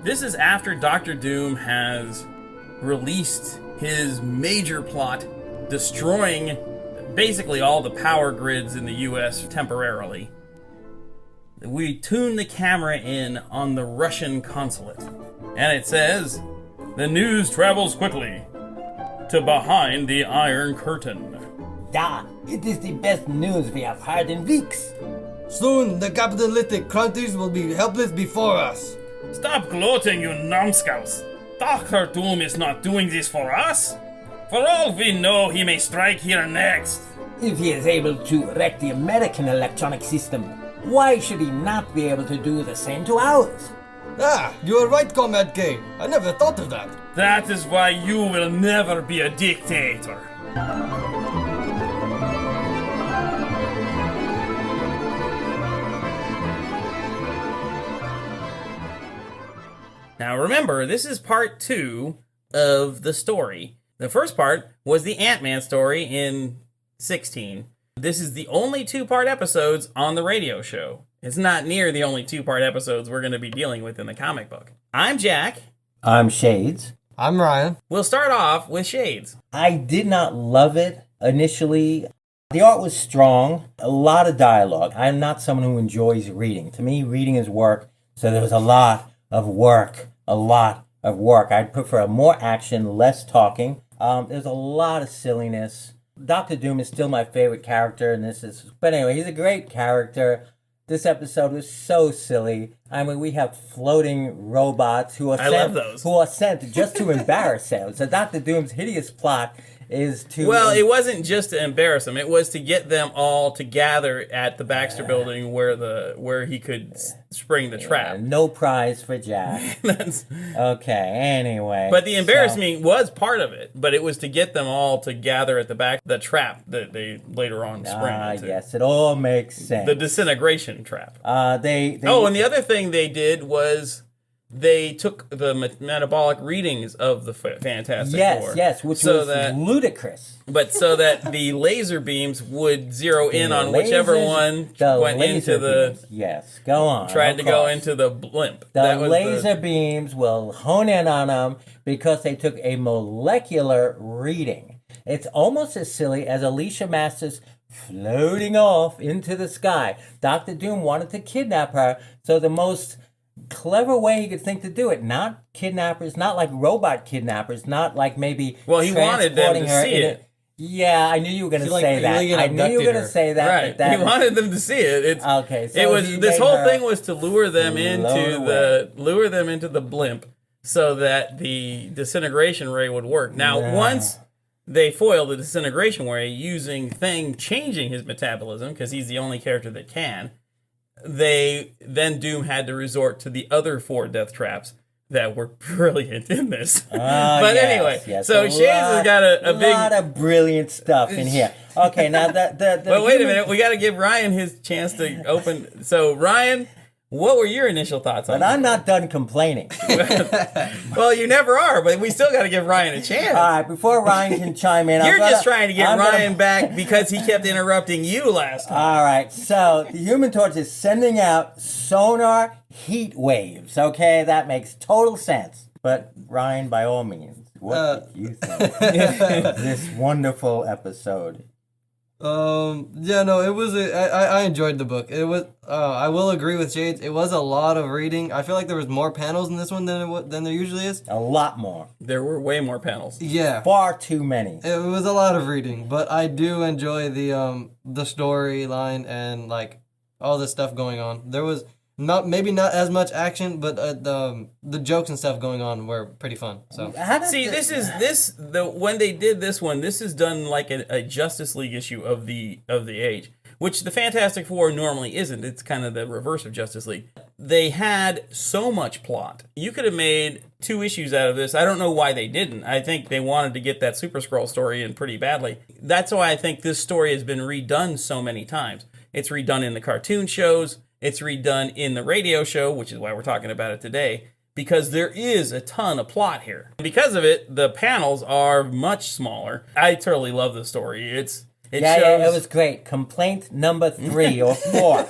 This is after Doctor Doom has released his major plot, destroying basically all the power grids in the US temporarily. We tune the camera in on the Russian consulate, and it says, "The news travels quickly to behind the Iron Curtain." Da, it is the best news we have heard in weeks. Soon, the capitalistic countries will be helpless before us. Stop gloating, you numbskulls. Dr. Doom is not doing this for us. For all we know, he may strike here next. If he is able to wreck the American electronic system, why should he not be able to do the same to ours? Ah, you are right, Comrade K. I never thought of that. That is why you will never be a dictator. Now remember, this is part 2 of the story. The first part was the Ant-Man story in 16. This is the only 2-part episodes on the radio show. It's not near the only 2-part episodes we're going to be dealing with in the comic book. I'm Jack. I'm Shades. I'm Ryan. We'll start off with Shades. I did not love it initially. The art was strong, a lot of dialogue. I'm not someone who enjoys reading. To me, reading is work, so there was a lot of work. I'd prefer more action, less talking. There's a lot of silliness. Dr. Doom is still my favorite character, but anyway, he's a great character. This episode was so silly. I mean, we have floating robots who are sent just to embarrass him. So Dr. Doom's hideous plot is to... Well, it wasn't just to embarrass them. It was to get them all to gather at the Baxter Building where he could spring the trap. No prize for Jack. Okay, anyway. But the embarrassment was part of it. But it was to get them all to gather at the trap that they later on sprang into. Yes, it all makes sense. The disintegration trap. And the other thing they did was... They took the metabolic readings of the Fantastic Four. Yes, which was ludicrous. But so that the laser beams would zero in on whichever one went into the... Beams. Yes, go on. Tried to go into the blimp. The laser beams will hone in on them because they took a molecular reading. It's almost as silly as Alicia Masters floating off into the sky. Dr. Doom wanted to kidnap her, so the most... clever way he could think to do it. Not kidnappers, not like robot kidnappers, not like maybe Well, he wanted them to see it. Yeah, I knew you were going to say that. I knew you were going to say that. Right. He wanted them to see it. Okay, so it was this whole thing was to lure them into the blimp so that the disintegration ray would work. Now, once they foil the disintegration ray using Thing changing his metabolism, because he's the only character that can, then Doom had to resort to the other 4 death traps that were brilliant in this. Anyway, so Shades has got a big... lot of brilliant stuff in here. Okay, now But wait a minute, we got to give Ryan his chance to open... So, Ryan... What were your initial thoughts on it? But I'm not done complaining. Well, you never are, but we still got to give Ryan a chance. All right, before Ryan can chime in... You're just trying to get Ryan back because he kept interrupting you last time. All right, so the Human Torch is sending out sonar heat waves, okay? That makes total sense. But Ryan, by all means, what did you think of this wonderful episode? It was I enjoyed the book. It was I will agree with Shades. It was a lot of reading. I feel like there was more panels in this one than there usually is. A lot more. There were way more panels. Yeah, far too many. It was a lot of reading, but I do enjoy the storyline and like all the stuff going on. There was maybe not as much action, but the jokes and stuff going on were pretty fun. So when they did this one, this is done like a Justice League issue of the age, which the Fantastic Four normally isn't. It's kind of the reverse of Justice League. They had so much plot. You could have made 2 issues out of this. I don't know why they didn't. I think they wanted to get that Super Skrull story in pretty badly. That's why I think this story has been redone so many times. It's redone in the cartoon shows. It's redone in the radio show, which is why we're talking about it today, because there is a ton of plot here. Because of it, the panels are much smaller. I totally love the story. It It was great. Complaint number 3 or 4.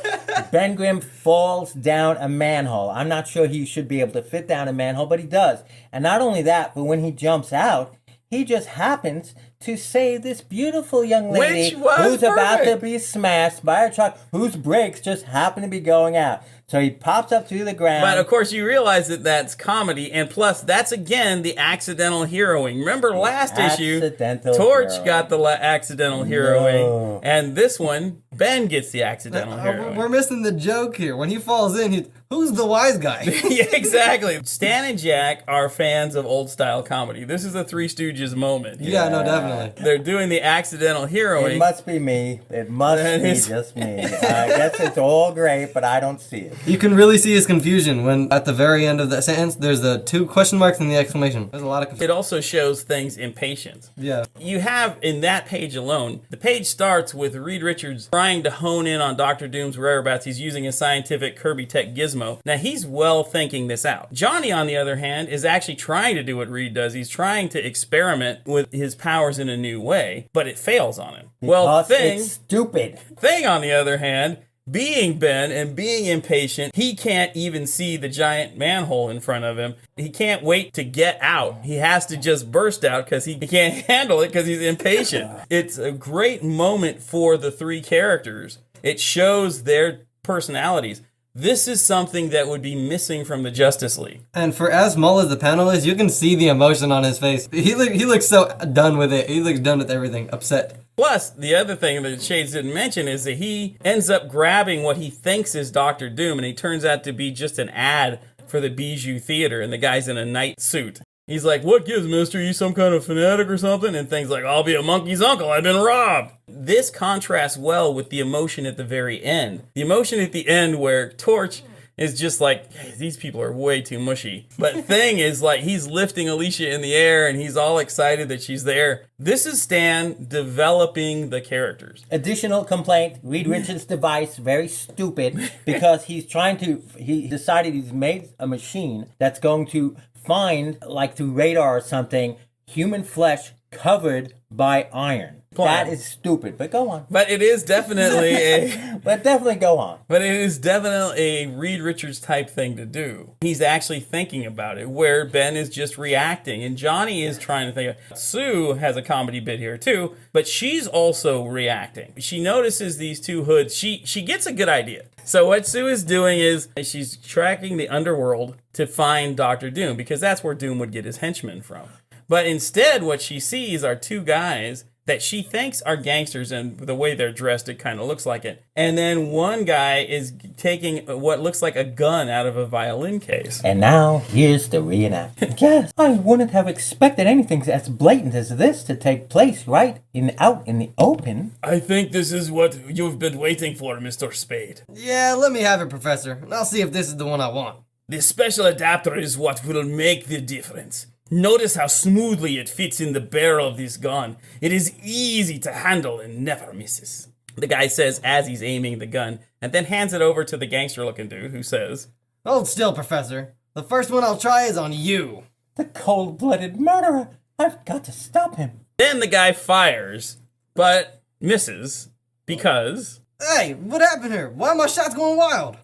Ben Grimm falls down a manhole. I'm not sure he should be able to fit down a manhole, but he does. And not only that, but when he jumps out, he just happens to save this beautiful young lady who's about to be smashed by a truck whose brakes just happen to be going out. So he pops up through the ground. But of course, you realize that that's comedy, and plus, that's again the accidental heroing. Remember last issue, Torch got the accidental heroing, and this one, Ben gets the accidental heroing. We're missing the joke here. When he falls in, who's the wise guy? Yeah, exactly. Stan and Jack are fans of old style comedy. This is a Three Stooges moment. Yeah, no, definitely. They're doing the accidental heroing. It must be me. It must be just me. I guess it's all great, but I don't see it. You can really see his confusion when at the very end of that sentence, there's the 2 question marks and the exclamation. There's a lot of confusion. It also shows things impatient. Yeah. You have, in that page alone, the page starts with Reed Richards trying to hone in on Dr. Doom's whereabouts. He's using a scientific Kirby Tech gizmo. Now, he's well thinking this out. Johnny, on the other hand, is actually trying to do what Reed does. He's trying to experiment with his powers in a new way, but it fails on him. Because it's stupid. Thing, on the other hand, being Ben and being impatient, he can't even see the giant manhole in front of him. He can't wait to get out. He has to just burst out because he can't handle it because he's impatient. It's a great moment for the 3 characters. It shows their personalities. This is something that would be missing from the Justice League. And for as small as the panel is, you can see the emotion on his face. He looks so done with it. He looks done with everything, upset. Plus, the other thing that Shades didn't mention is that he ends up grabbing what he thinks is Dr. Doom, and he turns out to be just an ad for the Bijou Theater, and the guy's in a night suit. He's like, "What gives, mister? You some kind of fanatic or something?" And things like, "I'll be a monkey's uncle. I've been robbed." This contrasts well with the emotion at the very end. The emotion at the end where Torch is just like, hey, these people are way too mushy. But Thing is like, he's lifting Alicia in the air and he's all excited that she's there. This is Stan developing the characters. Additional complaint, Reed Richards' device, very stupid, because he decided he's made a machine that's going to find, like through radar or something, human flesh covered by iron. That is stupid, but go on. But it is definitely But definitely go on. But it is definitely a Reed Richards type thing to do. He's actually thinking about it, where Ben is just reacting, and Johnny is trying to think. Sue has a comedy bit here too, but she's also reacting. She notices these 2 hoods. She gets a good idea. So what Sue is doing is she's tracking the underworld to find Dr. Doom, because that's where Doom would get his henchmen from. But instead, what she sees are 2 guys that she thinks are gangsters, and the way they're dressed, it kind of looks like it. And then one guy is taking what looks like a gun out of a violin case. And now, here's the reenactment. Yes, I wouldn't have expected anything as blatant as this to take place out in the open. I think this is what you've been waiting for, Mr. Spade. Yeah, let me have it, Professor, and I'll see if this is the one I want. The special adapter is what will make the difference. Notice how smoothly it fits in the barrel of this gun. It is easy to handle and never misses. The guy says as he's aiming the gun, and then hands it over to the gangster-looking dude who says, "Hold still, Professor. The first one I'll try is on you." The cold-blooded murderer. I've got to stop him. Then the guy fires, but misses, because... Hey, what happened here? Why are my shots going wild?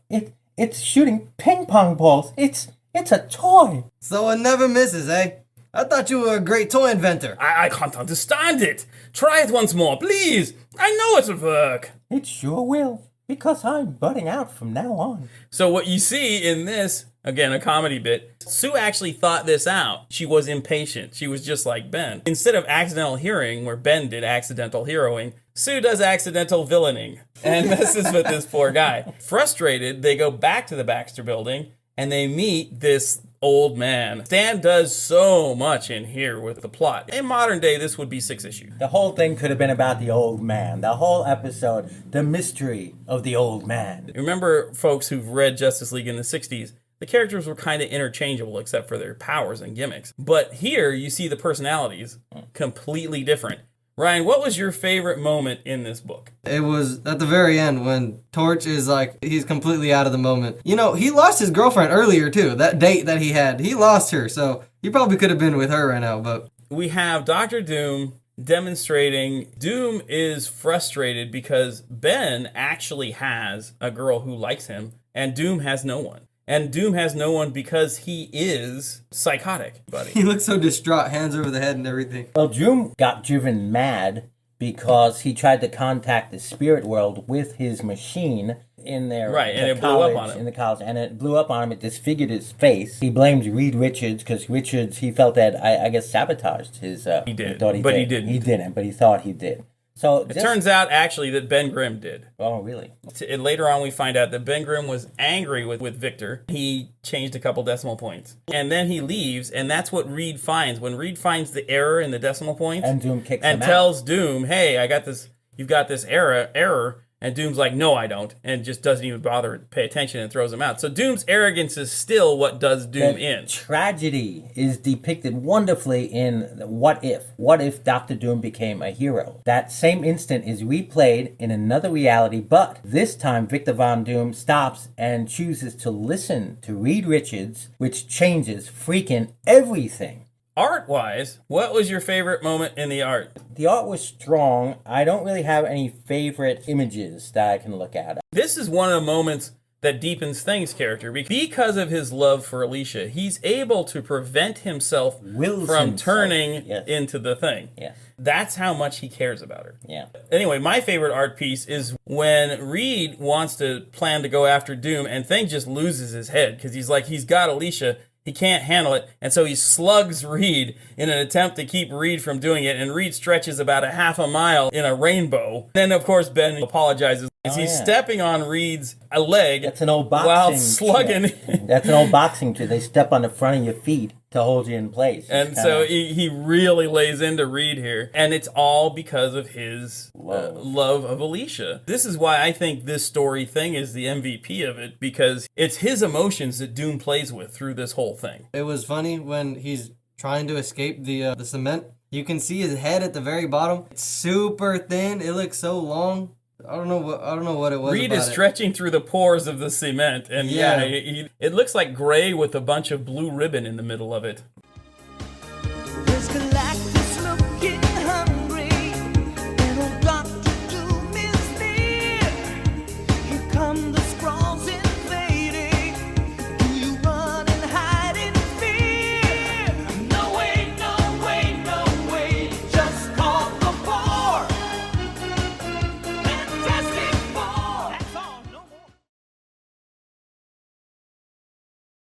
It's shooting ping pong balls. It's a toy. So it never misses, eh? I thought you were a great toy inventor. I can't understand it. Try it once more, please. I know it'll work. It sure will, because I'm butting out from now on. So what you see in this, again, a comedy bit, Sue actually thought this out. She was impatient. She was just like Ben. Instead of accidental hearing, where Ben did accidental heroing, Sue does accidental villaining. And this is with this poor guy. Frustrated, they go back to the Baxter building, and they meet this old man. Stan does so much in here with the plot. In modern day, this would be 6 issues. The whole thing could have been about the old man. The whole episode, the mystery of the old man. Remember, folks who've read Justice League in the 60s, the characters were kind of interchangeable except for their powers and gimmicks. But here, you see the personalities completely different. Ryan, what was your favorite moment in this book? It was at the very end when Torch is like, he's completely out of the moment. You know, he lost his girlfriend earlier too. That date that he had, he lost her. So he probably could have been with her right now, but... We have Dr. Doom demonstrating Doom is frustrated because Ben actually has a girl who likes him, and Doom has no one. And Doom has no one because he is psychotic, buddy. He looks so distraught, hands over the head and everything. Well, Doom got driven mad because he tried to contact the spirit world with his machine in their Right, and the it blew up on college- him. In the college, and it blew up on him. It disfigured his face. He blames Reed Richards because Richards, he felt that I guess sabotaged his. He did, thought but he did. didn't. He didn't, but he thought he did. So It turns out, actually, that Ben Grimm did. Oh, really? And later on, we find out that Ben Grimm was angry with Victor. He changed a couple decimal points. And then he leaves, and that's what Reed finds. When Reed finds the error in the decimal points, And Doom kicks and him tells Doom, hey, I got this, you've got this error. And Doom's like, no, I don't. And just doesn't even bother to pay attention and throws him out. So Doom's arrogance is still what does Doom The in. tragedy is depicted wonderfully in What If. What if Dr. Doom became a hero? That same instant is replayed in another reality, but this time Victor Von Doom stops and chooses to listen to Reed Richards, which changes freaking everything. Art-wise, what was your favorite moment in the art? The art was strong. I don't really have any favorite images that I can look at. This is one of the moments that deepens Thing's character. Because of his love for Alicia, he's able to prevent himself Wills from himself. turning Yes. into the Thing. Yes. That's how much he cares about her. Yeah. Anyway, my favorite art piece is when Reed wants to plan to go after Doom, and Thing just loses his head because he's like, he's got Alicia. He can't handle it, and so he slugs Reed in an attempt to keep Reed from doing it, and Reed stretches about a half a mile in a rainbow. Then, of course, Ben apologizes as he's stepping on Reed's leg That's an old boxing while slugging. trick. That's an old boxing trick. They step on the front of your feet to hold you in place. And so he really lays into Reed here. And it's all because of his love of Alicia. This is why I think this story Thing is the MVP of it, because it's his emotions that Doom plays with through this whole thing. It was funny when he's trying to escape the cement. You can see his head at the very bottom. It's super thin. It looks so long. I don't know what it was. Reed about is it. stretching through the pores of the cement, and Yeah. it looks like gray with a bunch of blue ribbon in the middle of it.